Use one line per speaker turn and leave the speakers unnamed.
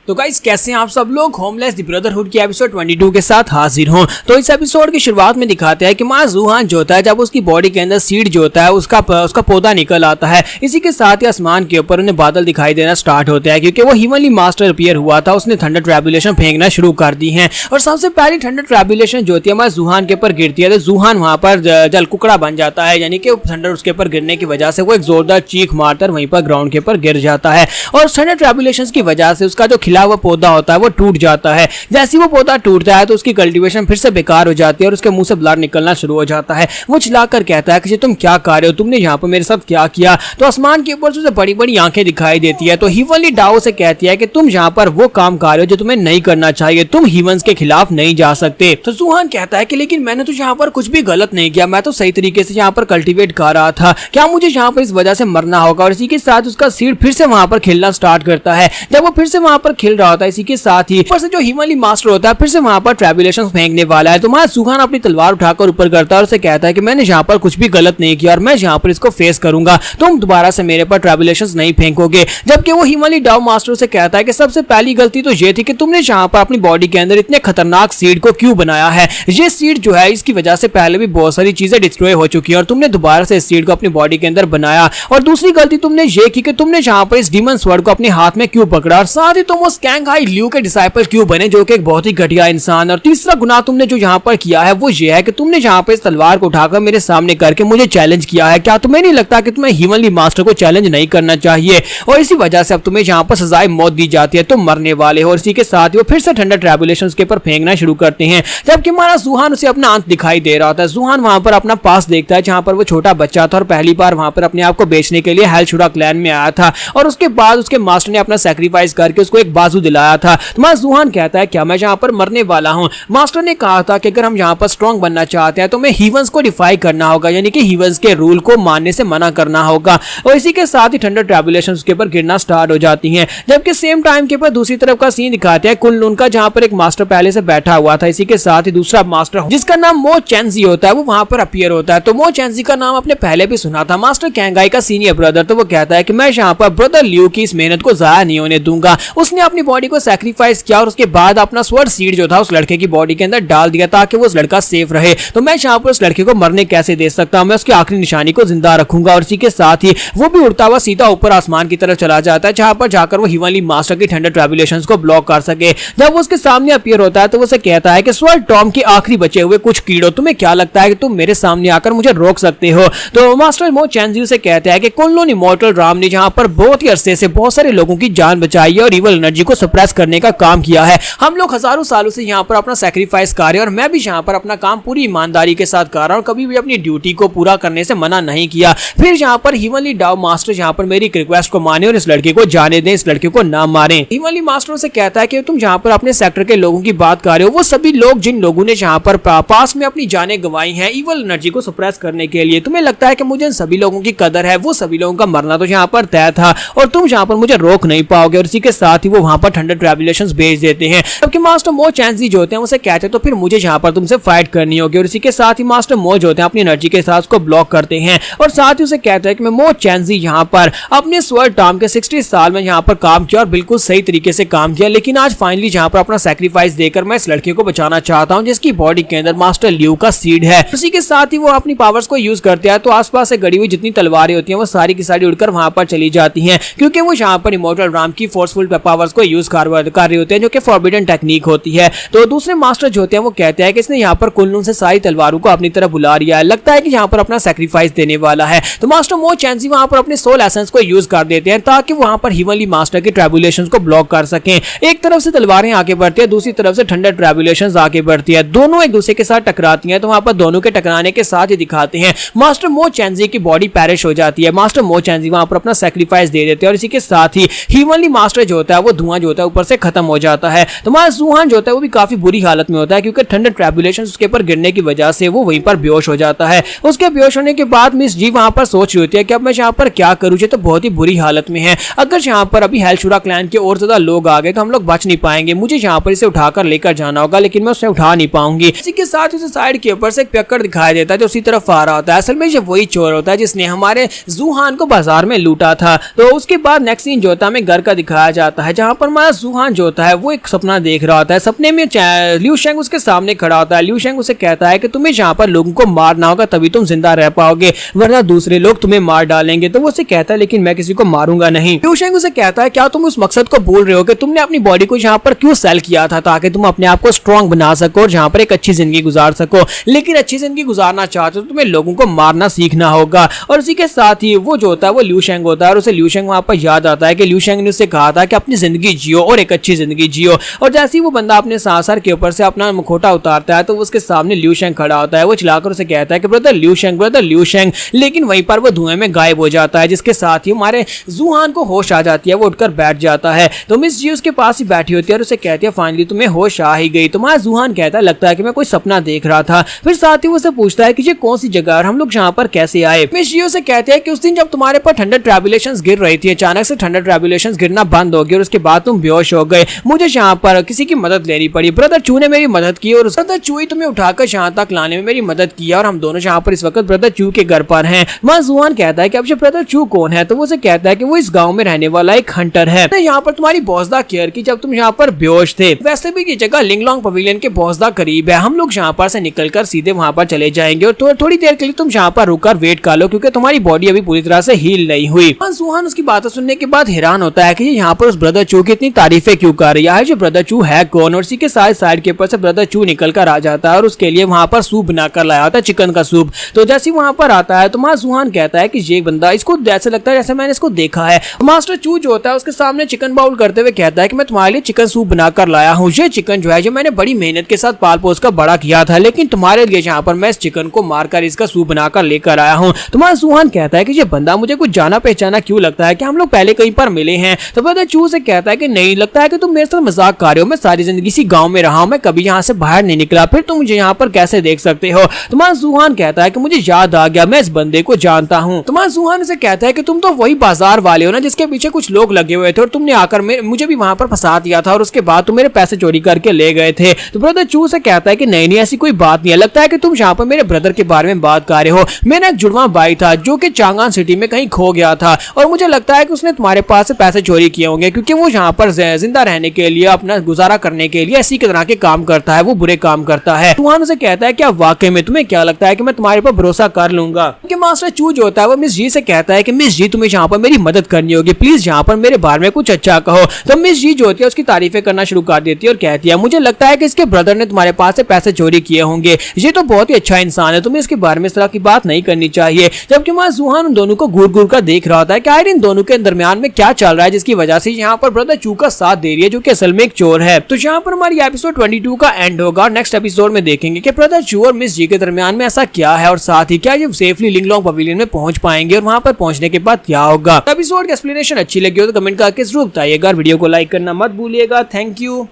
तो गाइस कैसे हैं आप सब लोग। होमलेस द ब्रदरहुड की एपिसोड 22 के साथ हाजिर हूं। तो इस एपिसोड की शुरुआत में दिखाते हैं कि मां जूहान जो होता है जब उसकी बॉडी के अंदर सीड जो होता है उसका पौधा निकल आता है। इसी के साथ ही आसमान के ऊपर उन्हें बादल दिखाई देना स्टार्ट होते हैं क्योंकि वो हिमली मास्टर अपीयर हुआ था। उसने थंडर ट्रैबुलेशन फेंकना शुरू कर दी है और सबसे पहली थंडर ट्रैबुलेशन जो होती है मां जूहान के ऊपर गिरती है तो जूहान वहां पर जल कुकड़ा बन जाता है, यानी कि थंडर उसके ऊपर गिरने की वजह से वो एक जोरदार चीख मारकर वहीं पर ग्राउंड के ऊपर गिर जाता है और थंडर ट्रैबुलेशन की वजह से उसका जो खिला हुआ पौधा होता है वो टूट जाता है। जैसे वो पौधा टूटता है तो उसकी कल्टीवेशन फिर से बेकार हो जाती है और उसके मुंह से ब्लड निकलना शुरू हो जाता है। वो चिल्लाकर कहता है कि तुम क्या कर रहे हो, तुमने यहाँ पर मेरे साथ क्या किया। तो आसमान के ऊपर से उसे बड़ी बड़ी आंखें दिखाई देती है तो हीवनली डाओ से कहती है कि तुम यहाँ पर वो काम कर रहे हो जो तुम्हें नहीं करना चाहिए, तुम हीवंस के खिलाफ नहीं जा सकते। तो जूहान कहता है कि लेकिन मैंने तो यहाँ पर कुछ भी गलत नहीं किया, मैं तो सही तरीके से यहाँ पर कल्टीवेट कर रहा था, क्या मुझे यहाँ पर इस वजह से मरना होगा। और इसी के साथ उसका सीड फिर से वहां पर खिलना स्टार्ट करता है। जब वो फिर से वहां पर खिल रहा होता है इसी के साथ ही ऊपर से जो हिमली मास्टर होता है फिर से वहां पर ट्रैबुलेशन फेंकने वाला है। तो मां जूहान अपनी तलवार उठाकर ऊपर करता है और उसे कहता है कि मैंने यहाँ पर कुछ भी गलत नहीं किया और मैं यहाँ पर इसको फेस करूंगा, तुम दोबारा से मेरे पर ट्रैबुलेशन नहीं फेंकोगे। जबकि वो हिमली डाउ मास्टर से कहता है कि सबसे पहली गलती तो ये थी कि तुमने यहाँ पर अपनी बॉडी के अंदर इतने खतरनाक सीड को क्यों बनाया है। ये सीड जो है इसकी वजह से पहले भी बहुत सारी चीजें डिस्ट्रॉय हो चुकी है और तुमने दोबारा से इस सीड को अपनी बॉडी के अंदर बनाया। और दूसरी गलती तुमने ये की कि तुमने यहाँ पर इस डीमन स्वॉर्ड को अपने हाथ में क्यों पकड़ा और साथ ही तुम उस कैंग-हाई ल्यू के डिसाइपल क्यों बने जो कि एक बहुत ही घटिया इंसान। और तीसरा गुनाह तुमने जो यहाँ पर किया है वो ये है कि तुमने यहाँ पर इस तलवार को उठाकर मेरे सामने करके मुझे चैलेंज किया है। क्या तुम्हें नहीं लगता कि तुम्हें हिमली मास्टर को चैलेंज नहीं करना चाहिए और इसी वजह से अब तुम्हें यहाँ पर सजाए मौत दी जाती है, तुम मरने वाले हो। और इसी के साथ वो फिर से थंडर ट्रैबुलेशंस के ऊपर फेंकना शुरू करते हैं। जबकि हमारा जूहान उसे अपना अंत दिखाई दे रहा होता है। जूहान वहां पर अपना पास देखता है जहां पर वो छोटा बच्चा था और पहली बार वहां पर अपने आप को बेचने के लिए हेलशुरा क्लैन में आया था और उसके बाद उसके मास्टर ने अपना सैक्रिफाइस करके उसको एक बाजू दिलाया था। तुम्हारा जूहान कहता है क्या मैं यहाँ पर मरने वाला हूँ। मास्टर ने कहा था कि अगर हम यहाँ पर स्ट्रॉन्ग बनना चाहते हैं तो हमें हीवंस को डिफाई करना होगा, यानी कि हीवंस के रूल को मानने से मना करना होगा। और इसी के साथ ही थंडर ट्रैबुलेशन के ऊपर गिरना स्टार्ट हो जाती हैं। जबकि सेम टाइम के ऊपर दूसरी तरफ का सीन दिखाते हैं कुन-लुन का, जहां पर एक मास्टर पहले से बैठा हुआ था। इसी के साथ ही दूसरा मास्टर जिसका नाम मो चेंजी होता है वो वहां पर अपीयर होता है। तो मो चेंजी का नाम आपने पहले भी सुना था, मास्टर कैंगाई का सीनियर ब्रदर। तो वो कहता है कि मैं यहाँ पर ब्रदर ल्यू की इस मेहनत को जाया नहीं होने दूंगा। उसने अपनी बॉडी को सैक्रिफाइस किया और उसके बाद अपना स्वर्ड सीड जो था उस लड़के की बॉडी के अंदर डाल दिया ताकि वो उस लड़का सेफ रहे। तो मैं यहाँ पर उस लड़के को मरने कैसे दे सकता हूं, मैं उसकी आखिरी निशानी को जिंदा रखूंगा। और इसी के साथ ही वो भी उड़ता हुआ सीधा ऊपर आसमान की तरफ चला जाता है जहां पर जाकर वो हिमली मास्टर की थंडर ट्रैबुलेशंस को ब्लॉक कर सके। जब वो उसके सामने अपीयर होता है तो वो उसे कहता है कि स्वर्ड टॉम के आखिरी बचे हुए कुछ कीड़ों, तुम्हें क्या लगता है कि तुम मेरे सामने आकर मुझे रोक सकते हो। तो मास्टर मो चेंजी से कहते हैं कि कुन-लुन इमॉर्टल राम ने जहां पर बहुत ही अरसे से बहुत सारे लोगों की जान बचाई है और इवल एनर्जी को सप्रेस करने का काम किया है। हम लोग हजारों सालों से यहाँ पर अपना सैक्रिफाइस कर रहे हैं और मैं भी यहाँ पर अपना काम पूरी ईमानदारी के साथ कर रहा हूँ, कभी भी अपनी ड्यूटी को पूरा करने से मना नहीं किया। फिर यहाँ पर हिमली डाओ मास्टर यहाँ पर मेरी रिक्वेस्ट को माने और इस लड़के को जाने दें, इस लड़के को ना मारें। हिमली मास्टर से कहता है कि तुम यहाँ पर अपने सेक्टर के लोगों की बात कर रहे हो, वो सभी लोग जिन लोगों ने यहाँ पर पास में अपनी जानें गंवाई हैं इवल एनर्जी को सप्रेस करने के लिए, तुम्हें लगता है कि मुझे इन सभी लोगों की कदर है। वो सभी लोगों का मरना तो यहाँ पर तय था और तुम यहाँ पर मुझे रोक नहीं पाओगे। और इसी के साथ ही वो वहां पर थंडर ट्रैबुलेशंस भेज देते हैं। जबकि मास्टर मो चेंजी जो होते हैं उसे कहते हैं तो फिर मुझे यहाँ पर तुमसे फाइट करनी होगी। और इसी के साथ ही मास्टर मो जो होते हैं अपनी एनर्जी के साथ उसको ब्लॉक करते हैं और साथ ही उसे कहते हैं कि मैं मो चेंजी यहाँ पर अपने स्वर्ड टॉम के 60 साल में यहाँ पर काम किया और बिल्कुल सही तरीके से काम किया, लेकिन आज फाइनली यहाँ पर अपना सैक्रिफाइस देकर मैं इस लड़के को बचाना चाहता हूँ जिसकी बॉडी के अंदर मास्टर ल्यू का सीड है। उसी के साथ ही वो अपनी पावर्स को यूज करते हैं तो आसपास से गड़ी हुई जितनी तलवारें होती हैं वो सारी की सारी उड़कर वहां पर चली जाती हैं क्योंकि वो यहाँ पर इमॉर्टल राम की फोर्सफुल पावर्स को यूज कर रहे होते हैं जो कि फॉरबिडन टेक्निक होती है। तो दूसरे मास्टर जो होते हैं वो कहते हैं कि इसने यहाँ पर कुन-लुन से सारी तलवारों को अपनी तरफ बुला लिया है, लगता है कि यहाँ पर अपना सैक्रिफाइस देने वाला है। तो मास्टर मो चेंजी वहां पर अपने सोल एसेंस को यूज कर देते हैं ताकि वहां पर हिमली मास्टर के ट्रैबुलेशंस को ब्लॉक कर सकें। एक तरफ से तलवारें आगे बढ़ती है, दूसरी तरफ से थंडर ट्रैबुलेशंस आगे बढ़ती है, दोनों एक दूसरे के साथ टकराती हैं। तो वहां पर दोनों के टकराने के साथ ही दिखाते हैं मास्टर मो चेंजी की बॉडी पैरिश हो जाती है। मास्टर मो चेंजी वहां पर अपना सैक्रिफाइस दे देते हैं और इसी के साथ ही हिमली मास्टर जो होता है वो धुआं जो होता है ऊपर से खत्म हो जाता है। तो हमारा जूहान जो होता है वो भी काफी बुरी हालत में होता है क्योंकि थंडर ट्रैबुलेशन उसके ऊपर गिरने की वजह से वो वहीं पर बेहोश हो जाता है। उसके बेहोश होने के बाद मिस जी वहां पर सोच रही होती है कि अब मैं यहाँ पर क्या करूँ, तो बहुत ही बुरी हालत में है। अगर यहाँ पर अभी हेलशुरा क्लैन के और ज्यादा लोग आ गए तो हम लोग बच नहीं पाएंगे, मुझे यहाँ पर इसे उठाकर लेकर जाना होगा लेकिन मैं उसे उठा नहीं पाऊंगी। इसी के साथ उसे साइड के ऊपर से एक पियक्कड़ दिखाई देता है जो उसी तरफ आ रहा होता है। असल में ये वही चोर होता है जिसने हमारे जूहान को बाजार में लूटा था। तो उसके बाद नेक्स्ट सीन जो होता है हमें घर का दिखाया जाता है जहाँ यहाँ पर हमारा जूहान जो होता है वो एक सपना देख रहा होता है। सपने में लिू शेंग उसके सामने खड़ा होता है। लिू शेंग उसे कहता है कि तुम्हें यहाँ पर लोगों को मारना होगा तभी तुम जिंदा रह पाओगे, वरना दूसरे लोग तुम्हें मार डालेंगे। तो वो उसे कहता है लेकिन मैं किसी को मारूंगा नहीं। लिू शेंग उसे कहता है क्या तुम उस मकसद को भूल रहे हो कि तुमने अपनी बॉडी को यहाँ पर क्यों सेल किया था, ताकि तुम अपने आप को स्ट्रॉन्ग बना सको और यहाँ पर एक अच्छी जिंदगी गुजार सको। लेकिन अच्छी जिंदगी गुजारना चाहते हो तो तुम्हें लोगों को मारना सीखना होगा। और उसी के साथ ही वो जो होता है वो लिू शेंग होता है और उसे लिू शेंग वहां पर याद आता है कि लिू शेंग ने उससे कहा था कि अपनी जिंदगी जियो और एक अच्छी जिंदगी जियो। और जैसे ही वो बंदा अपने सर के ऊपर से अपना मुखौटा उतारता है तो उसके सामने लिू शेंग खड़ा होता है। वो चिल्लाकर उसे कहता है कि ब्रदर लिू शेंग, लेकिन वहीं पर वो धुएं में गायब हो जाता है, जिसके साथ ही हमारे जूहान को होश आ जाती है। वो उठकर बैठ जाता है तो मिस जी उसके पास ही बैठी होती है और उसे कहती है फाइनली तुम्हें होश आ ही गई। तुम्हारा जूहान कहता है लगता है कि मैं कोई सपना देख रहा था। फिर साथ ही वो उसे पूछता है कि ये कौन सी जगह और हम लोग यहाँ पर कैसे आए। मिस जी उसे कहते हैं कि उस दिन जब तुम्हारे पर ठंडर ट्रैबुलेशंस गिर रही थी, अचानक से ठंडर ट्रैबुलेशंस गिरना बंद हो गई और उसके बाद तुम बेहोश हो गए। मुझे यहाँ पर किसी की मदद लेनी पड़ी। ब्रदर चू ने मेरी मदद की और ब्रदर चू ही तुम्हें उठाकर यहाँ तक लाने में मेरी मदद किया और हम दोनों यहाँ पर इस वक्त ब्रदर चू के घर पर हैं। वहाँ जूहान कहता है कि अब ये ब्रदर चू कौन है, तो वो उसे कहता है कि वो इस गांव में रहने वाला एक हंटर है। यहाँ पर तुम्हारी बॉसदा केयर की जब तुम यहाँ पर बेहोश थे। वैसे भी ये जगह लिंगलोंग पवेलियन के बॉसदा करीब है। हम लोग यहाँ पर से निकलकर सीधे वहाँ पर चले जाएंगे और थोड़ी देर के लिए तुम यहाँ पर रुककर वेट कर लो क्योंकि तुम्हारी बॉडी अभी पूरी तरह से हील नहीं हुई। जूहान उसकी बातें सुनने के बाद हैरान होता है कि यहाँ पर उस ब्रदर चू की इतनी तारीफें क्यों कर रही है, जो ब्रदर चू है कौन। और उसी के साइड के ऊपर से ब्रदर चू निकल कर आ जाता है और उसके लिए वहाँ पर सूप बनाकर लाया होता है, चिकन का सूप। तो जैसे वहाँ पर आता है तो वहाँ जूहान कहता है कि ये बंदा, इसको जैसे लगता है जैसे मैंने इसको देखा है। मास्टर चू जो होता है उसके सामने चिकन बाउल करते हुए कहता है कि मैं तुम्हारे लिए चिकन सूप बनाकर लाया हूँ। ये चिकन जो है जो मैंने बड़ी मेहनत के साथ पाल पोस कर बड़ा किया था, लेकिन तुम्हारे लिए यहाँ पर मैं इस चिकन को मारकर इसका सूप बनाकर लेकर आया हूँ। तुम्हारा जूहान कहता है कि ये बंदा मुझे कुछ जाना पहचाना क्यों लगता है, कि हम लोग पहले कहीं पर मिले हैं। तो ब्रदर चू से कहता है कि नहीं, लगता है कि तुम मेरे साथ मजाक कर रहे हो। मैं सारी जिंदगी इसी गांव में रहा हूं, मैं कभी यहाँ से बाहर नहीं निकला, फिर तुम मुझे यहाँ पर कैसे देख सकते हो। तुम्हारा जूहान कहता है कि मुझे याद आ गया, मैं इस बंदे को जानता हूँ। तुम्हारा जूहान से कहता है कि तुम तो वही बाजार वाले हो ना जिसके पीछे कुछ लोग लगे हुए थे और तुमने आकर मुझे भी वहां पर फंसा दिया था और उसके बाद तुम मेरे पैसे चोरी करके ले गए थे। तो ब्रदर चू से कहता है कि नहीं ऐसी कोई बात नहीं है, लगता है कि तुम यहाँ पर मेरे ब्रदर के बारे में बात कर रहे हो। मेरा एक जुड़वा भाई था जो कि चांगान सिटी में कहीं खो गया था और मुझे लगता है कि उसने तुम्हारे पास से पैसे चोरी किए होंगे, क्योंकि वो यहाँ पर जिंदा रहने के लिए, अपना गुजारा करने के लिए इसी तरह के काम करता है, वो बुरे काम करता है। जूहान उसे कहता है क्या वाकई में तुम्हें क्या लगता है कि मैं तुम्हारे पर भरोसा कर लूंगा। कि मास्टर चू जो होता है वो मिस जी से कहता है कि मिस जी तुम्हें यहाँ पर मेरी मदद करनी होगी, प्लीज यहाँ पर मेरे बारे में कुछ अच्छा कहो। तो मिस जी जो होती है उसकी तारीफें करना शुरू कर देती है और कहती है मुझे लगता है कि इसके ब्रदर ने तुम्हारे पास से पैसे चोरी किए होंगे, ये तो बहुत ही अच्छा इंसान है, तुम्हें इसके बारे में इस तरह की बात नहीं करनी चाहिए। जबकि वहाँ जूहान उन दोनों को घूर घूर कर देख रहा होता है कि आखिर इन दोनों के दरमियान में क्या चल रहा है जिसकी वजह से यहाँ पर ब्रदर चू का साथ दे रही है जो कि असल में एक चोर है। तो यहाँ पर हमारी एपिसोड 22 का एंड होगा और नेक्स्ट एपिसोड में देखेंगे कि ब्रदर चू और मिस जी के दरमियान में ऐसा क्या है और साथ ही क्या ये सेफली लिंगलोंग पवेलियन में पहुंच पाएंगे और वहां पर पहुंचने के बाद क्या होगा। एपिसोड की एक्सप्लेनेशन अच्छी लगी हो तो कमेंट करके जरूर बताइएगा। वीडियो को लाइक करना मत भूलिएगा। Thank you.